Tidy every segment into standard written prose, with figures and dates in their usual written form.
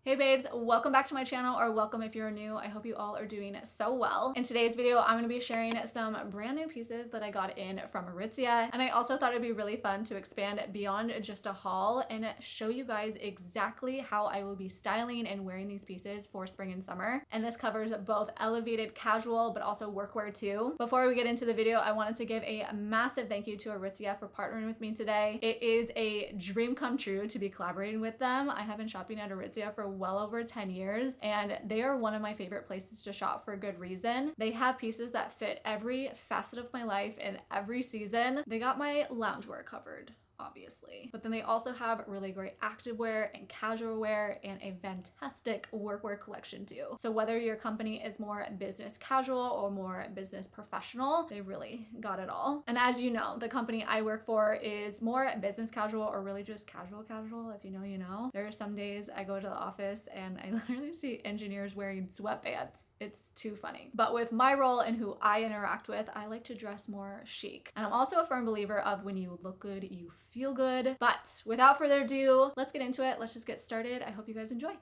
Hey babes, welcome back to my channel, or welcome if you're new. I hope you all are doing so well. In today's video, I'm going to be sharing some brand new pieces that I got in from Aritzia, and I also thought it'd be really fun to expand beyond just a haul and show you guys exactly how I will be styling and wearing these pieces for spring and summer. And this covers both elevated casual but also workwear too. Before we get into the video, I wanted to give a massive thank you to Aritzia for partnering with me today. It is a dream come true to be collaborating with them. I have been shopping at Aritzia for well over 10 years, and they are one of my favorite places to shop for a good reason. They have pieces that fit every facet of my life and every season. They got my loungewear covered, obviously, but then they also have really great activewear and casual wear and a fantastic workwear collection too. So whether your company is more business casual or more business professional, they really got it all. And as you know, the company I work for is more business casual, or really just casual. If you know, you know. There are some days I go to the office and I literally see engineers wearing sweatpants. It's too funny. But with my role and who I interact with, I like to dress more chic. And I'm also a firm believer of when you look good, you feel good. But without further ado, let's get into it. Let's just get started. I hope you guys enjoy.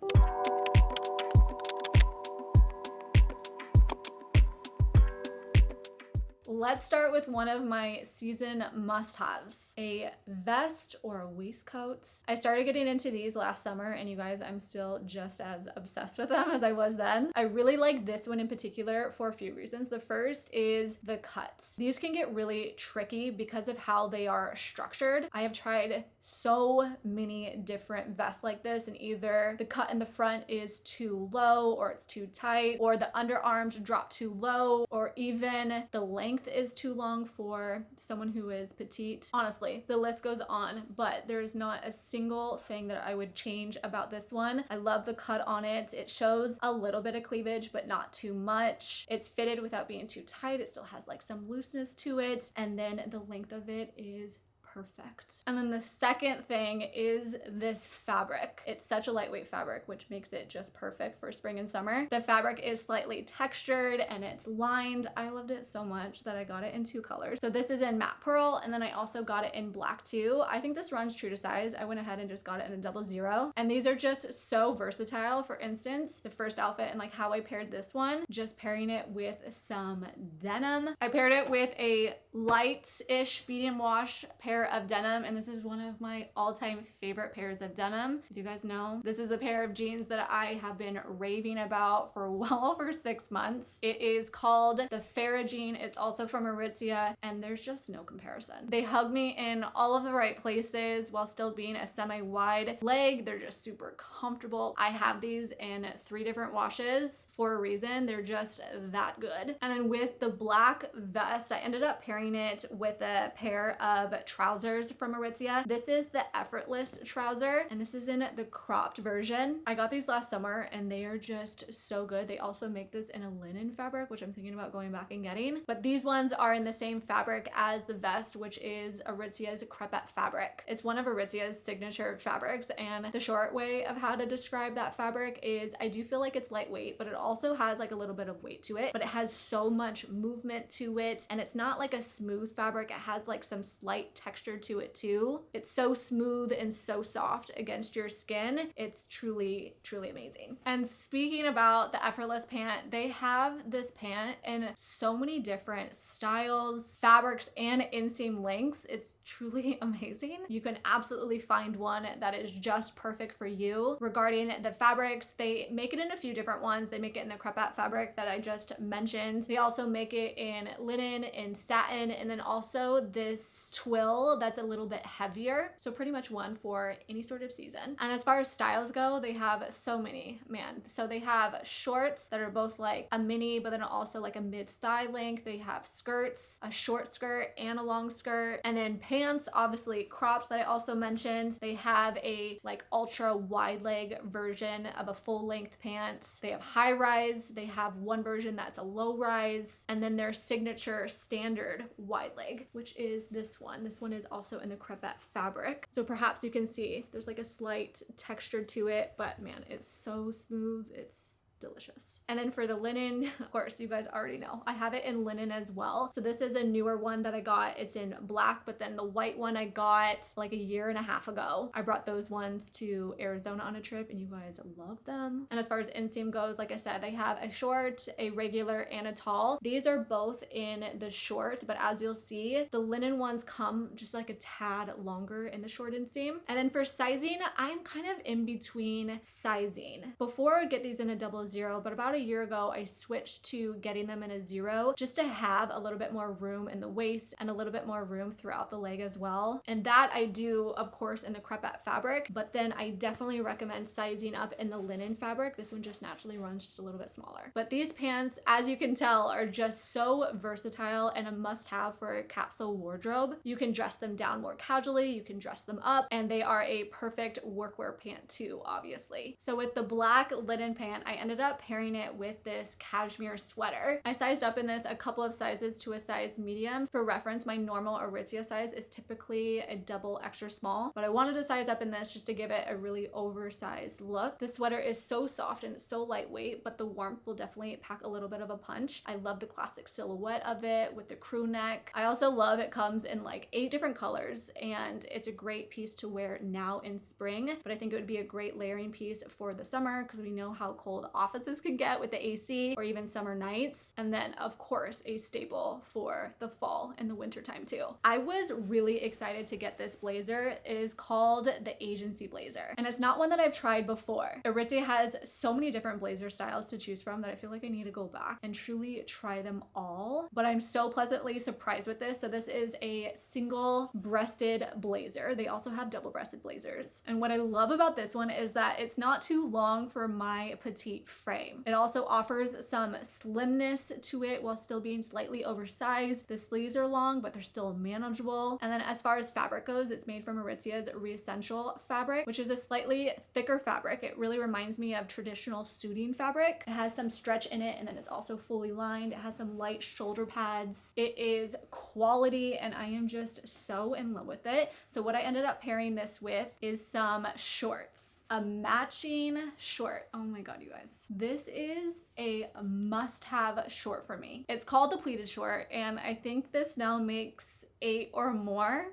Let's start with one of my season must-haves, a vest or a waistcoat. I started getting into these last summer, and you guys, I'm still just as obsessed with them as I was then. I really like this one in particular for a few reasons. The first is the cut. These can get really tricky because of how they are structured. I have tried so many different vests like this, and either the cut in the front is too low, or it's too tight, or the underarms drop too low, or even the length is too long for someone who is petite. Honestly, the list goes on, but there's not a single thing that I would change about this one. I love the cut on it. It shows a little bit of cleavage, but not too much. It's fitted without being too tight. It still has like some looseness to it. And then the length of it is perfect. And then the second thing is this fabric. It's such a lightweight fabric, which makes it just perfect for spring and summer. The fabric is slightly textured and it's lined. I loved it so much that I got it in two colors. So this is in matte pearl, and then I also got it in black too. I think this runs true to size. I went ahead and just got it in a 00. And these are just so versatile. For instance, the first outfit and like how I paired this one, just pairing it with some denim. I paired it with a light-ish medium wash pair of denim, and this is one of my all-time favorite pairs of denim. If you guys know, this is the pair of jeans that I have been raving about for well over 6 months. It is called the Farrah jean. It's also from Aritzia, and there's just no comparison. They hug me in all of the right places while still being a semi-wide leg. They're just super comfortable. I have these in 3 different washes for a reason. They're just that good. And then with the black vest, I ended up pairing it with a pair of trousers from Aritzia. This is the effortless trouser, and this is in the cropped version. I got these last summer and they are just so good. They also make this in a linen fabric, which I'm thinking about going back and getting. But these ones are in the same fabric as the vest, which is Aritzia's crepette fabric. It's one of Aritzia's signature fabrics, and the short way of how to describe that fabric is I do feel like it's lightweight, but it also has like a little bit of weight to it, but it has so much movement to it, and it's not like a smooth fabric. It has like some slight texture to it too. It's so smooth and so soft against your skin. It's truly, truly amazing. And speaking about the effortless pant, they have this pant in so many different styles, fabrics, and inseam lengths. It's truly amazing. You can absolutely find one that is just perfect for you. Regarding the fabrics, they make it in a few different ones. They make it in the crepette fabric that I just mentioned. They also make it in linen, in satin, and then also this twill that's a little bit heavier. So pretty much one for any sort of season. And as far as styles go, they have so many, man. So they have shorts that are both like a mini, but then also like a mid-thigh length. They have skirts, a short skirt and a long skirt, and then pants, obviously cropped that I also mentioned. They have a like ultra wide leg version of a full length pant. They have high rise. They have one version that's a low rise, and then their signature standard wide leg, which is this one. This one is also in the crepette fabric. So perhaps you can see there's like a slight texture to it, but man, it's so smooth. It's delicious. And then for the linen, of course, you guys already know, I have it in linen as well. So this is a newer one that I got. It's in black, but then the white one I got like a year and a half ago. I brought those ones to Arizona on a trip and you guys love them. And as far as inseam goes, like I said, they have a short, a regular, and a tall. These are both in the short, but as you'll see, the linen ones come just like a tad longer in the short inseam. And then for sizing, I'm kind of in between sizing. Before I would get these in a 00, but about a year ago, I switched to getting them in a 0 just to have a little bit more room in the waist and a little bit more room throughout the leg as well. And that I do, of course, in the crepette fabric, but then I definitely recommend sizing up in the linen fabric. This one just naturally runs just a little bit smaller. But these pants, as you can tell, are just so versatile and a must-have for a capsule wardrobe. You can dress them down more casually, you can dress them up, and they are a perfect workwear pant too, obviously. So with the black linen pant, I ended up pairing it with this cashmere sweater. I sized up in this a couple of sizes to a size medium. For reference, my normal Aritzia size is typically a double extra small, but I wanted to size up in this just to give it a really oversized look. The sweater is so soft and it's so lightweight, but the warmth will definitely pack a little bit of a punch. I love the classic silhouette of it with the crew neck. I also love it comes in like 8 different colors and it's a great piece to wear now in spring, but I think it would be a great layering piece for the summer because we know how cold offices can get with the AC or even summer nights. And then of course a staple for the fall and the winter time too. I was really excited to get this blazer. It is called the agency blazer and it's not one that I've tried before. Aritzia has so many different blazer styles to choose from that I feel like I need to go back and truly try them all, but I'm so pleasantly surprised with this. So this is a single breasted blazer. They also have double breasted blazers. And what I love about this one is that it's not too long for my petite frame. It also offers some slimness to it while still being slightly oversized. The sleeves are long, but they're still manageable. And then as far as fabric goes, it's made from Aritzia's Re-Essential fabric, which is a slightly thicker fabric. It really reminds me of traditional suiting fabric. It has some stretch in it and then it's also fully lined. It has some light shoulder pads. It is quality and I am just so in love with it. So what I ended up pairing this with is some shorts. A matching short. Oh my god, you guys. This is a must-have short for me. It's called the pleated short and I think this now makes 8 or more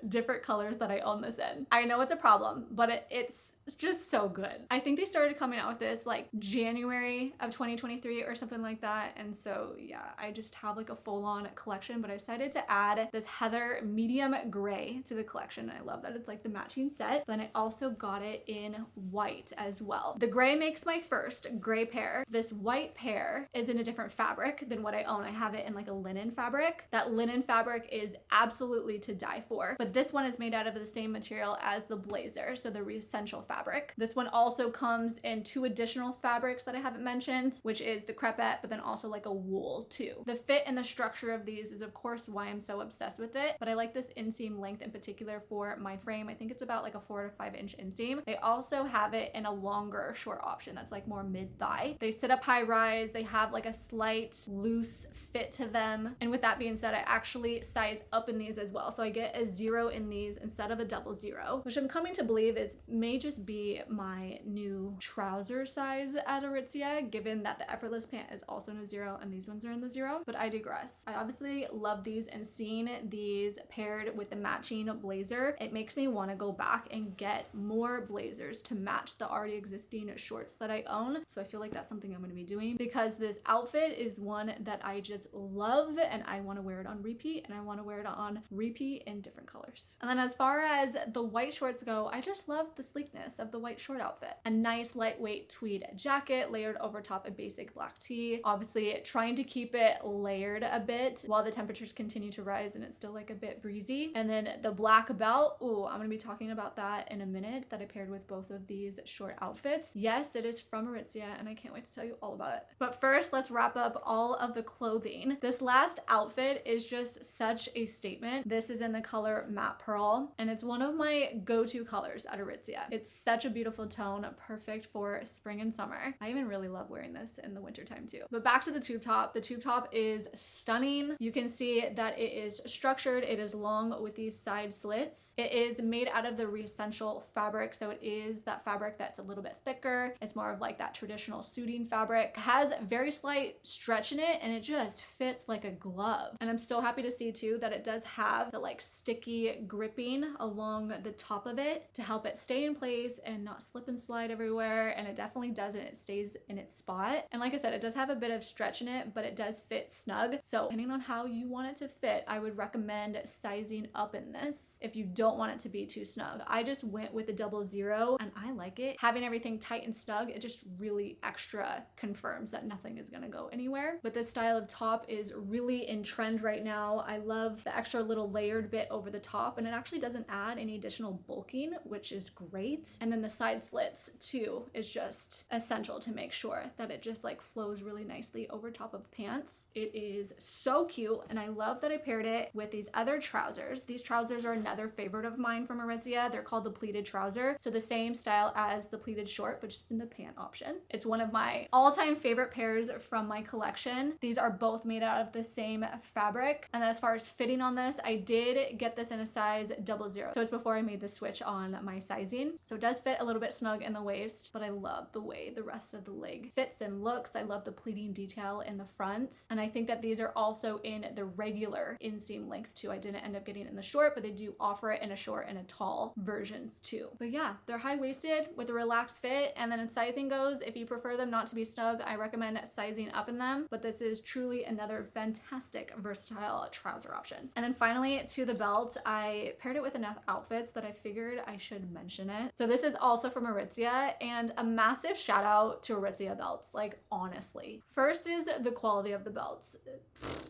different colors that I own this in. I know it's a problem, but it's just so good. I think they started coming out with this like January of 2023 or something like that. And so yeah, I just have like a full-on collection, but I decided to add this heather medium gray to the collection. I love that it's like the matching set. Then I also got it in white as well. The gray makes my first gray pair. This white pair is in a different fabric than what I own. I have it in like a linen fabric. That linen fabric is absolutely to die for, but this one is made out of the same material as the blazer, so the Re-Essential fabric. This one also comes in 2 additional fabrics that I haven't mentioned, which is the crepette, but then also like a wool too. The fit and the structure of these is of course why I'm so obsessed with it, but I like this inseam length in particular for my frame. I think it's about like a 4 to 5 inch inseam. They also have it in a longer short option that's like more mid-thigh. They sit up high rise. They have like a slight loose fit to them. And with that being said, I actually size up in these as well. So I get a 0 in these instead of a 00, which I'm coming to believe is may just be my new trouser size at Aritzia, given that the effortless pant is also in a 0 and these ones are in the 0, but I digress. I obviously love these, and seeing these paired with the matching blazer, it makes me want to go back and get more blazers to match the already existing shorts that I own. So I feel like that's something I'm going to be doing because this outfit is one that I just love and I want to wear it on repeat, and I want to wear it on repeat in different colors. And then as far as the white shorts go, I just love the sleekness of the white short outfit. A nice lightweight tweed jacket layered over top a basic black tee. Obviously trying to keep it layered a bit while the temperatures continue to rise and it's still like a bit breezy. And then the black belt, ooh, I'm gonna be talking about that in a minute, that I paired with both of these short outfits. Yes, it is from Aritzia and I can't wait to tell you all about it. But first, let's wrap up all of the clothing. This last outfit is just such a statement. This is in the color matte pearl and it's one of my go-to colors at Aritzia. It's such a beautiful tone, perfect for spring and summer. I even really love wearing this in the wintertime too. But back to the tube top. The tube top is stunning. You can see that it is structured. It is long with these side slits. It is made out of the Essential fabric, so it is that fabric that's a little bit thicker. It's more of like that traditional suiting fabric. It has very slight stretch in it and it just fits like a glove. And I'm so happy to see too that it does have the like sticky gripping along the top of it to help it stay in place and not slip and slide everywhere. And it definitely doesn't. It stays in its spot. And like I said, it does have a bit of stretch in it, but it does fit snug. So depending on how you want it to fit, I would recommend sizing up in this if you don't want it to be too snug. I just went with a 00 and I like it. Having everything tight and snug, it just really extra confirms that nothing is gonna go anywhere. But this style of top is really in trend right now. I love the extra little layered bit over the top, and it actually doesn't add any additional bulking, which is great. And then the side slits too is just essential to make sure that it just like flows really nicely over top of pants. It is so cute, and I love that I paired it with these other trousers. These trousers are another favorite of mine from Aritzia. They're called the pleated trouser. So the same style as the pleated short, but just in the pant option. It's one of my all-time favorite pairs from my collection. These are both made out of the same fabric. And as far as fitting on this, I did get this in a size 00. So it's before I made the switch on my sizing. So it does fit a little bit snug in the waist, but I love the way the rest of the leg fits and looks. I love the pleating detail in the front. And I think that these are also in the regular inseam length too. I didn't end up getting it in the short, but they do offer it in a short and a tall versions too. But yeah, they're high-waisted with a relaxed fit. And then as sizing goes, if you prefer them not to be snug, I recommend sizing up in them. But this is truly another fantastic versatile trouser option. And then finally to the belt, I paired it with enough outfits that I figured I should mention it. So this is also from Aritzia, and a massive shout out to Aritzia belts, like honestly. First is the quality of the belts.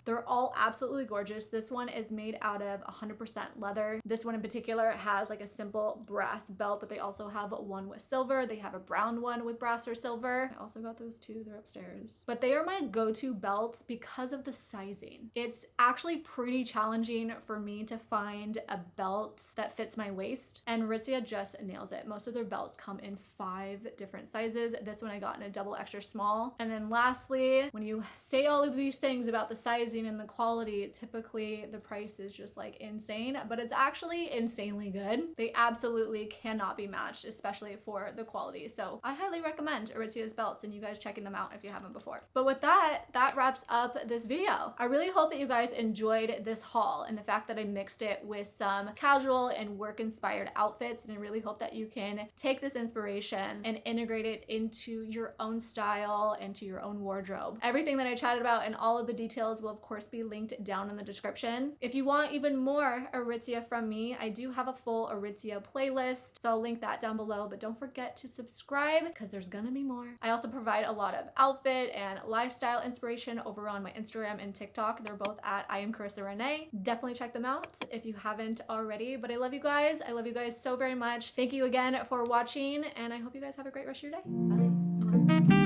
They're all absolutely gorgeous. This one is made out of 100% leather. This one in particular has like a simple brass belt, but they also have one with silver. They have a brown one with brass or silver. I also got those too, they're upstairs. But they are my go-to belts because of the sizing. It's actually pretty challenging for me to find a belt that fits my waist, and Aritzia just nails it. Most of their belts come in 5 different sizes. This one I got in a double extra small. And then lastly, when you say all of these things about the sizing and the quality, typically the price is just like insane, but it's actually insanely good. They absolutely cannot be matched, especially for the quality. So I highly recommend Aritzia's belts and you guys checking them out if you haven't before. But with that wraps up this video. I really hope that you guys enjoyed this haul and the fact that I mixed it with some casual and work inspired outfits, and I really hope that you can take this inspiration and integrate it into your own style and to your own wardrobe. Everything that I chatted about and all of the details will of course be linked down in the description. If you want even more Aritzia from me, I do have a full Aritzia playlist, so I'll link that down below, but don't forget to subscribe because there's gonna be more. I also provide a lot of outfit and lifestyle inspiration over on my Instagram and TikTok. They're both at I am Carissa Renee. Definitely check them out if you haven't already, but I love you guys. I love you guys so very much. Thank you again for watching, and I hope you guys have a great rest of your day. Bye.